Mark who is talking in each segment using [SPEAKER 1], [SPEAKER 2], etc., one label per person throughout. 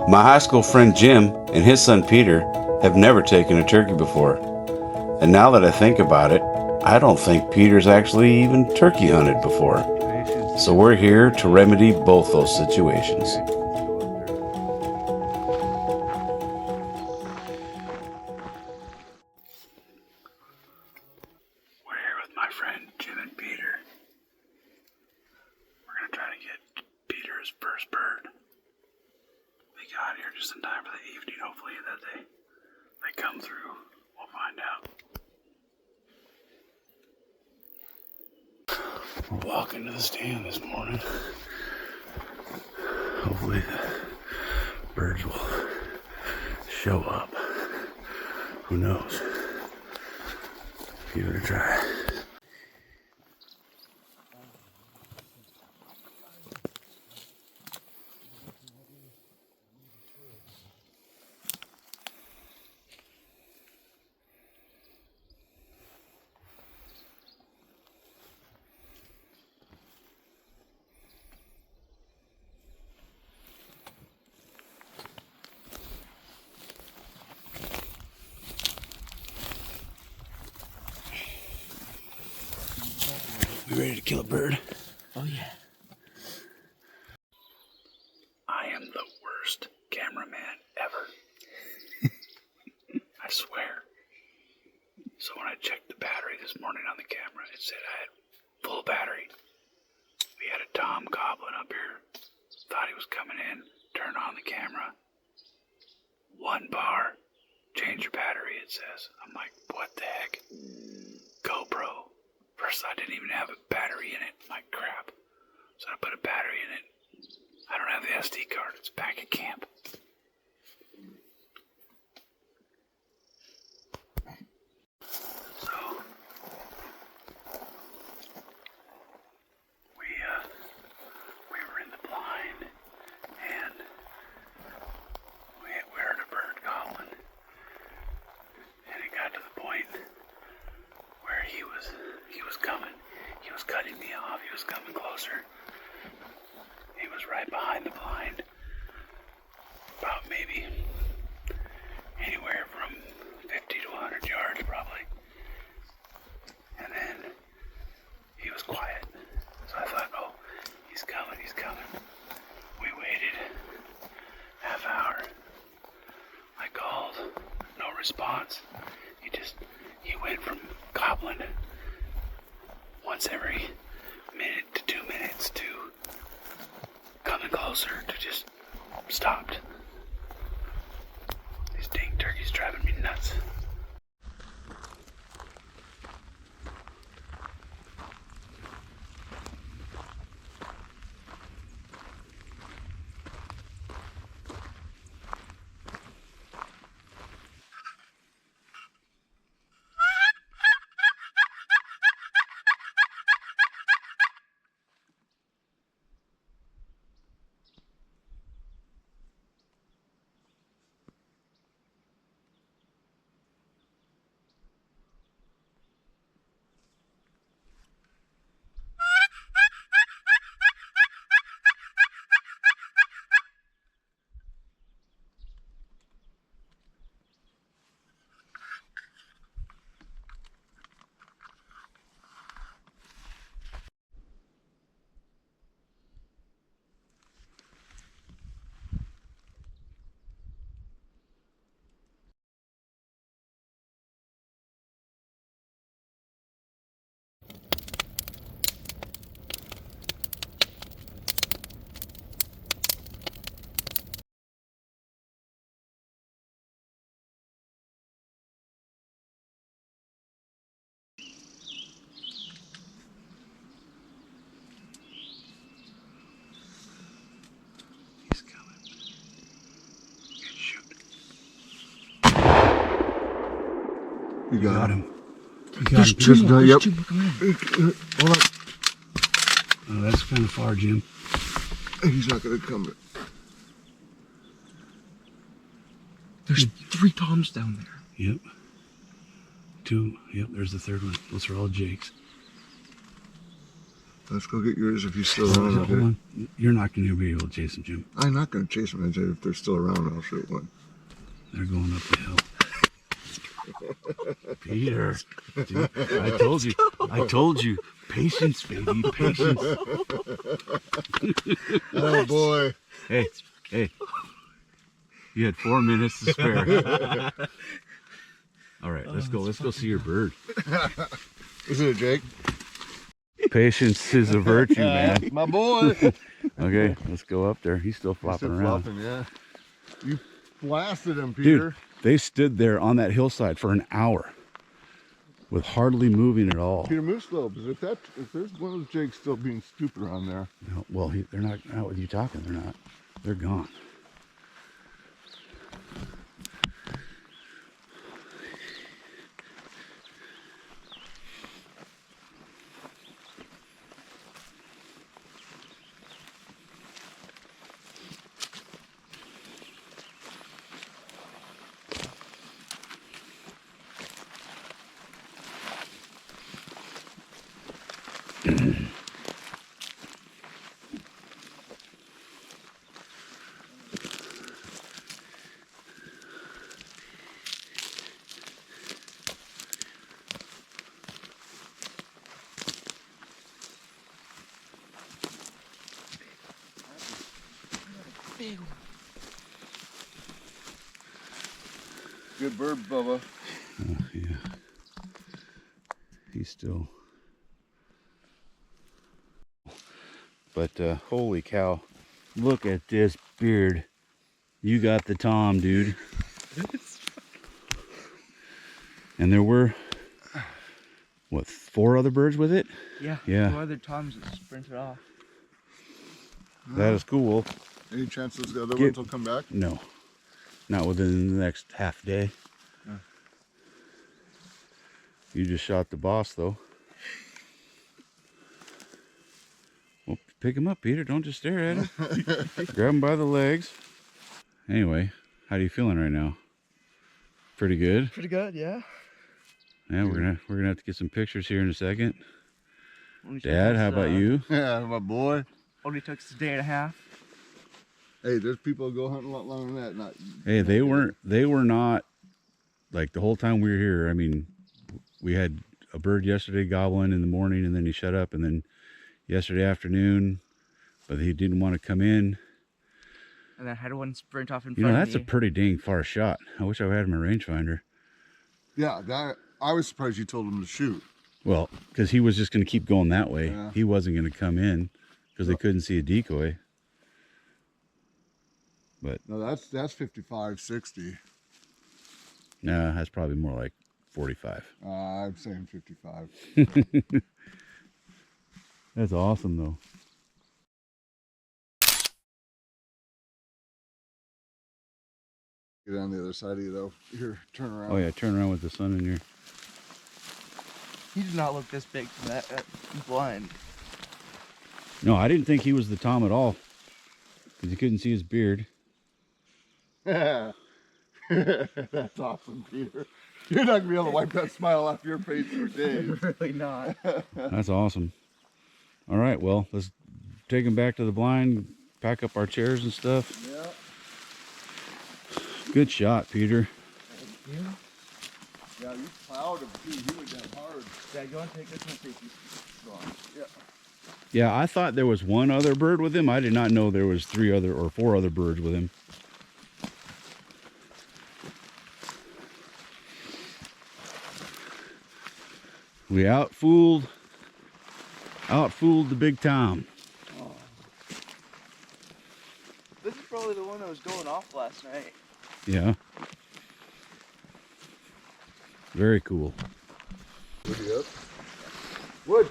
[SPEAKER 1] My high school friend Jim and his son Peter have never taken a turkey before. And now that I think about it, I don't think Peter's actually even turkey hunted before. So we're here to remedy both those situations. We're here with my friend Jim and Peter. We're going to try to get Peter's first bird. They got here just in time for the evening, hopefully that they come through. We'll find out. We're walking to the stand this morning. Hopefully the birds will show up. Who knows? Give it a try. We ready to kill a bird?
[SPEAKER 2] Oh yeah.
[SPEAKER 1] I am the worst cameraman ever. I swear. So when I checked the battery this morning on the camera, it said I had full battery. We had a Tom Goblin up here. Thought he was coming in. Turn on the camera. 1 bar. Change your battery, it says. I'm like, what the heck? GoPro. First, I didn't even have a battery in it. I'm like, crap. So I put a battery in it. I don't have the SD card. It's back at camp. So, we were in the blind, and we heard a bird calling, and it got to the point where he was coming. He was cutting me off. He was coming closer. He was right behind the blind, about maybe anywhere from 50 to 100 yards probably. And then he was quiet. So I thought, oh, he's coming, he's coming. We waited half hour. I called, no response. He went from gobbling once every minute to 2 minutes to coming closer to just stopped. These dang turkeys driving me nuts.
[SPEAKER 3] You got him.
[SPEAKER 2] There's two more. There's two more coming in.
[SPEAKER 3] Hold up.
[SPEAKER 1] Oh, that's kind of far, Jim.
[SPEAKER 3] He's not going to come.
[SPEAKER 2] There's 3 toms down there.
[SPEAKER 1] Yep. 2. Yep, there's the third one. Those are all jakes.
[SPEAKER 3] Let's go get yours if he's still
[SPEAKER 2] Hold
[SPEAKER 3] around. Okay?
[SPEAKER 2] on. You're not going to be able to chase them, Jim.
[SPEAKER 3] I'm not going to chase them. I said if they're still around, I'll shoot one.
[SPEAKER 2] They're going up the hill. Peter, dude, I told you, patience, baby, patience.
[SPEAKER 3] Oh boy.
[SPEAKER 2] Hey, you had 4 minutes to spare. All right, let's go see your bird.
[SPEAKER 3] Is it a Jake?
[SPEAKER 2] Patience is a virtue, man.
[SPEAKER 3] My boy.
[SPEAKER 2] Okay, let's go up there. He's still flopping around.
[SPEAKER 3] Flopping, yeah. You blasted him, Peter.
[SPEAKER 2] Dude, they stood there on that hillside for an hour with hardly moving at all.
[SPEAKER 3] Peter, move slow, because if there's one of those Jakes still being stupid around there.
[SPEAKER 2] No, well, they're not out with you talking. They're not. They're gone.
[SPEAKER 4] Big one.
[SPEAKER 3] Good bird, Bubba.
[SPEAKER 2] Yeah. He's still. But holy cow, look at this beard. You got the Tom, dude. And there were, what, 4 other birds with it?
[SPEAKER 4] Yeah.
[SPEAKER 2] Yeah.
[SPEAKER 4] 4 other Toms that sprinted off.
[SPEAKER 2] That is cool.
[SPEAKER 3] Any chance those other ones will come back?
[SPEAKER 2] No, not within the next half day. You just shot the boss, though. Well, pick him up, Peter. Don't just stare at him. Grab him by the legs. Anyway, how are you feeling right now? Pretty good.
[SPEAKER 4] Pretty good, yeah.
[SPEAKER 2] Yeah, we're gonna have to get some pictures here in a second.
[SPEAKER 4] Only
[SPEAKER 2] Dad,
[SPEAKER 4] took us,
[SPEAKER 2] how about you?
[SPEAKER 3] Yeah, my boy.
[SPEAKER 4] Only took us a day and a half.
[SPEAKER 3] Hey, there's people who go hunting a lot longer than that.
[SPEAKER 2] Hey, they were not like the whole time we were here. I mean, we had a bird yesterday gobbling in the morning, and then he shut up, and then yesterday afternoon, but he didn't want to come in.
[SPEAKER 4] And then I had one sprint off in front
[SPEAKER 2] You know,
[SPEAKER 4] of
[SPEAKER 2] that's
[SPEAKER 4] me.
[SPEAKER 2] a pretty dang far shot. I wish I had my rangefinder.
[SPEAKER 3] Yeah, I was surprised you told him to shoot.
[SPEAKER 2] Well, because he was just going to keep going that way.
[SPEAKER 3] Yeah.
[SPEAKER 2] He wasn't going to come in because they couldn't see a decoy. But
[SPEAKER 3] No, that's 55, 60.
[SPEAKER 2] nah, that's probably more like 45.
[SPEAKER 3] I'm saying 55.
[SPEAKER 2] That's awesome, though.
[SPEAKER 3] Get on the other side of you, though. Here, turn around.
[SPEAKER 2] Oh yeah, turn around with the sun in here.
[SPEAKER 4] He did not look this big from that blind.
[SPEAKER 2] No, I didn't think he was the Tom at all because you couldn't see his beard.
[SPEAKER 3] That's awesome, Peter. You're not gonna be able to wipe that smile off your face for days.
[SPEAKER 4] Really not.
[SPEAKER 2] That's awesome. All right, well, let's take him back to the blind, pack up our chairs and stuff.
[SPEAKER 3] Yeah.
[SPEAKER 2] Good shot, Peter.
[SPEAKER 4] Thank you.
[SPEAKER 3] Yeah, you plowed him too. He went down hard.
[SPEAKER 4] Dad, you want to take this one? Take you.
[SPEAKER 3] Yeah.
[SPEAKER 2] Yeah, I thought there was one other bird with him. I did not know there was 3 other or 4 other birds with him. We outfooled the big Tom.
[SPEAKER 4] Oh. This is probably the one that was going off last night.
[SPEAKER 2] Yeah. Very cool.
[SPEAKER 3] Woody up. Wood.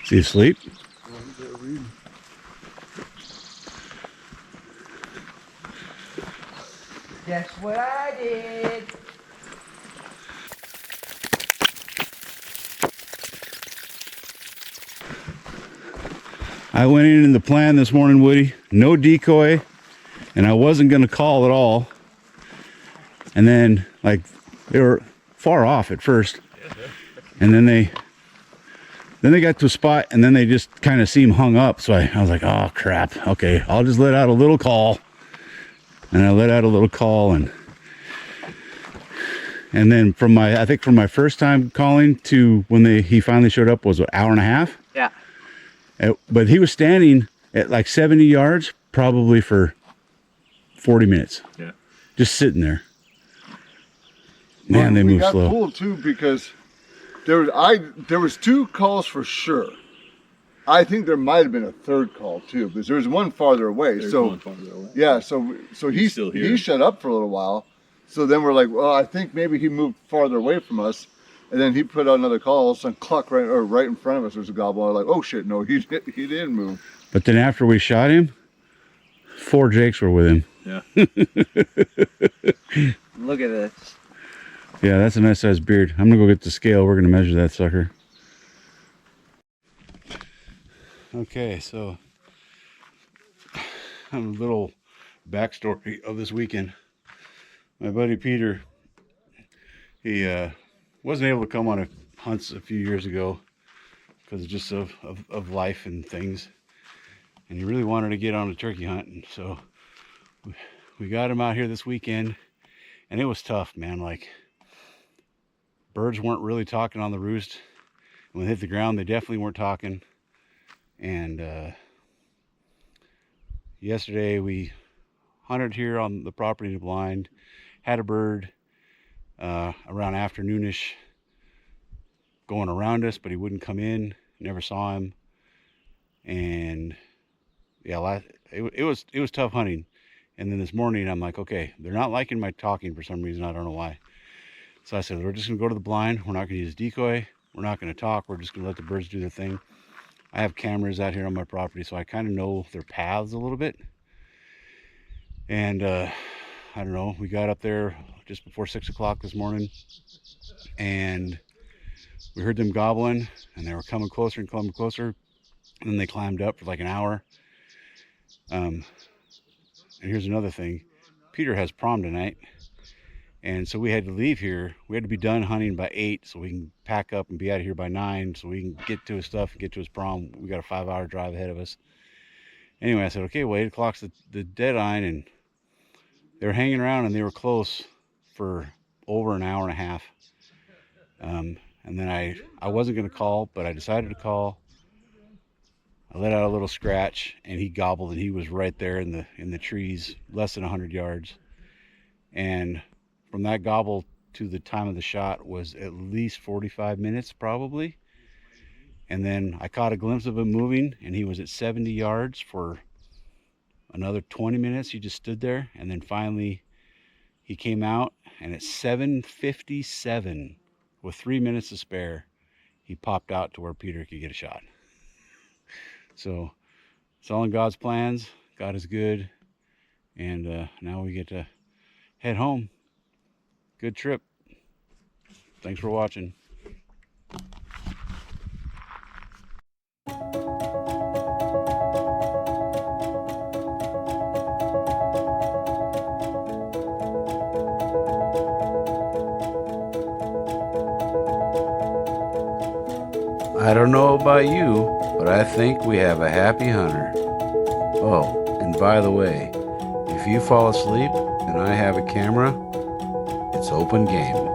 [SPEAKER 2] Is he asleep?
[SPEAKER 3] Oh, he's there reading.
[SPEAKER 4] Guess what I did?
[SPEAKER 2] I went in the plan this morning, Woody. No decoy, and I wasn't going to call at all. And then, like, they were far off at first, and then they Then they got to a spot, and then they just kind of seemed hung up. So I was like, oh, crap. Okay, I'll just let out a little call. And I let out a little call, and then I think from my first time calling to when he finally showed up was an hour and a half.
[SPEAKER 4] Yeah.
[SPEAKER 2] But he was standing at like 70 yards, probably for 40 minutes.
[SPEAKER 1] Yeah.
[SPEAKER 2] Just sitting there. Man, they move slow.
[SPEAKER 3] We got pulled too because there was 2 calls for sure. I think there might have been a 3rd call too, because there was one farther away. Yeah, so he shut up for a little while. So then we're like, well, I think maybe he moved farther away from us, and then he put out another call. Some cluck right in front of us. There's a gobble. I'm like, oh shit, no, he didn't move.
[SPEAKER 2] But then after we shot him, 4 jakes were with him.
[SPEAKER 1] Yeah.
[SPEAKER 4] Look at this.
[SPEAKER 2] Yeah, that's a nice sized beard. I'm gonna go get the scale. We're gonna measure that sucker. Okay, so a little backstory of this weekend. My buddy Peter, he wasn't able to come on hunts a few years ago because just of life and things, and he really wanted to get on a turkey hunt, and so we got him out here this weekend, and it was tough, man. Like, birds weren't really talking on the roost. When they hit the ground, they definitely weren't talking. And yesterday we hunted here on the property in the blind, had a bird around afternoonish going around us, but he wouldn't come in. Never saw him. And yeah, it was tough hunting. And then this morning I'm like, okay, they're not liking my talking for some reason. I don't know why. So I said, we're just gonna go to the blind. We're not gonna use decoy. We're not gonna talk. We're just gonna let the birds do their thing. I have cameras out here on my property, so I kind of know their paths a little bit. And I don't know, we got up there just before 6 o'clock this morning, and we heard them gobbling, and they were coming closer and coming closer, and then they climbed up for like an hour. And here's another thing. Peter has prom tonight, and so we had to leave here. We had to be done hunting by 8 so we can pack up and be out of here by 9 so we can get to his stuff and get to his prom. We got a 5-hour drive ahead of us. Anyway, I said, okay, well, 8 o'clock's the deadline, and they were hanging around, and they were close for over an hour and a half. And then I wasn't going to call, but I decided to call. I let out a little scratch, and he gobbled, and he was right there in the trees, less than 100 yards. And from that gobble to the time of the shot was at least 45 minutes probably. And then I caught a glimpse of him moving, and he was at 70 yards for another 20 minutes. He just stood there, and then finally he came out, and at 7:57 with 3 minutes to spare, he popped out to where Peter could get a shot. So it's all in God's plans. God is good. And now we get to head home. Good trip. Thanks for watching. I don't know about you, but I think we have a happy hunter. Oh, and by the way, if you fall asleep and I have a camera, it's open game.